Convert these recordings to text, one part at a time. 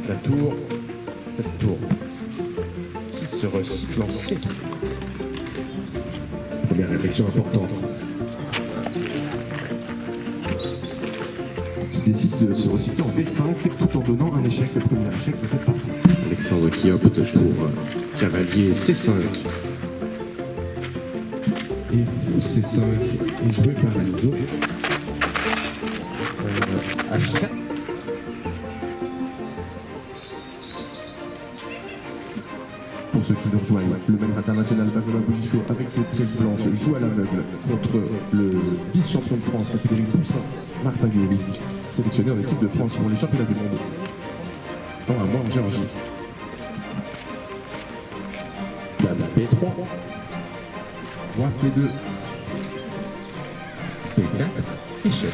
la tour, cette tour qui se recycle en C. Première réflexion importante. Qui décide de se recycler en B5 tout en donnant un échec, le premier échec de cette partie. Alexandre qui opte pour cavalier C5. Et fou C5 est joué par Enzo. H4. Pour ceux qui nous rejoignent, le maître international Benjamin Bougichot avec les pièces blanches joue à l'aveugle contre le vice-champion de France catégorie Poussin, Martin Guéry, sélectionné en équipe de France pour les championnats du monde. Dans un mois en Géorgie. Dame B3. Roi C2. B4. Échec.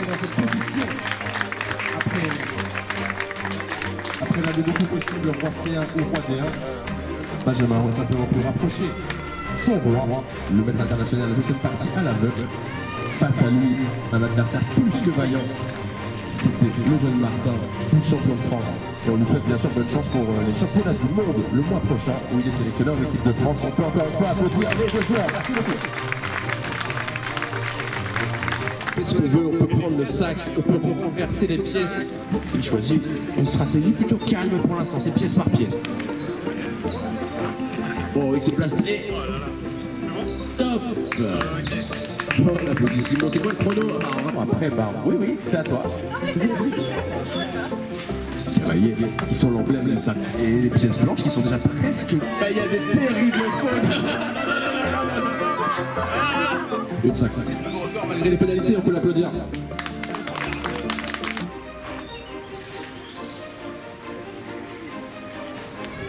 Dans cette position, après la déduction possible, roi C1 ou roi D1, Benjamin aurait simplement pu rapprocher son roi, le maître international de cette partie à l'aveugle. Face à lui, un adversaire plus que vaillant. C'était le jeune Martin, vice-champion de France. Et on lui souhaite bien sûr bonne chance pour les championnats du monde le mois prochain, où il est sélectionné en équipe de France. On peut encore une fois applaudir les deux joueurs. Merci beaucoup. Qu'est-ce qu'on veut? On peut prendre le sac, on peut renverser les pièces. Il choisit une stratégie plutôt calme pour l'instant, c'est pièce par pièce. Bon, il se place et... Top. Bon, applaudissements. C'est quoi le chrono? Après, oui, c'est à toi. Cavaliers qui sont l'emblème du sac. Et les pièces blanches qui sont déjà presque... Il y a des terribles fautes. Une 5, 6, malgré les pénalités, on peut l'applaudir.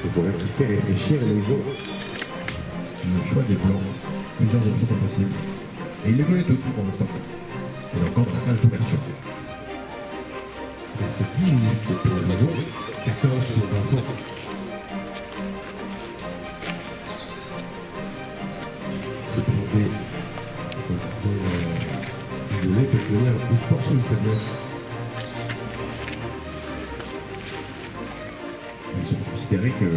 Et voilà qui fait réfléchir les autres. Le choix des blancs, plusieurs options sont possibles. Et il les connaît toutes pour l'instant. Il est encore dans la phase d'ouverture. Il reste 10 minutes pour la maison, 14 pour Vincent. Se tromper, comme c'est isolé, peut devenir une force ou une faiblesse. Il semble considérer que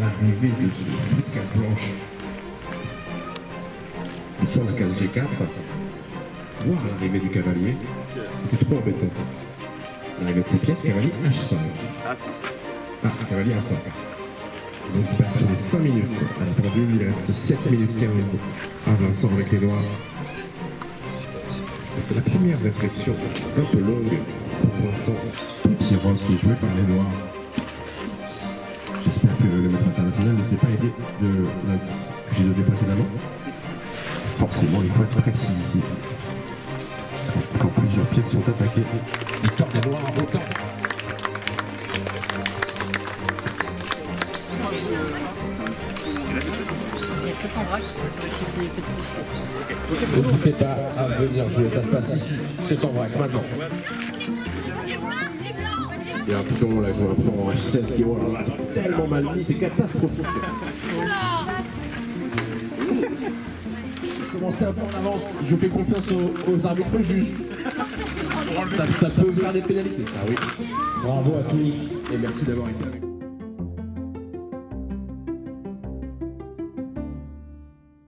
l'arrivée de ce fruit de case blanche sur la case G4, voir l'arrivée du cavalier, c'était trop embêtant. L'arrivée de ces pièces, cavalier H5. Ah, cavalier A5. Donc il passe sur les 5 minutes. À la pendule, il reste 7 minutes 15 à Vincent avec les noirs. Et c'est la première réflexion un peu longue pour Vincent. Petit roc qui est joué par les noirs. J'espère que le maître international ne s'est pas aidé de l'indice que j'ai donné précédemment. Forcément, il faut être précis ici. Quand plusieurs pièces sont attaquées, victoire des noirs au temps. N'hésitez pas à venir jouer, ça se passe ici, c'est sans vrac maintenant. Il y a un pion, là, je vois un pion en H7 qui est tellement mal mis, c'est catastrophique. Commencez un peu en avance, je fais confiance aux arbitres juges. Ça peut faire des pénalités, ça oui. Bravo à tous et merci d'avoir été avec nous.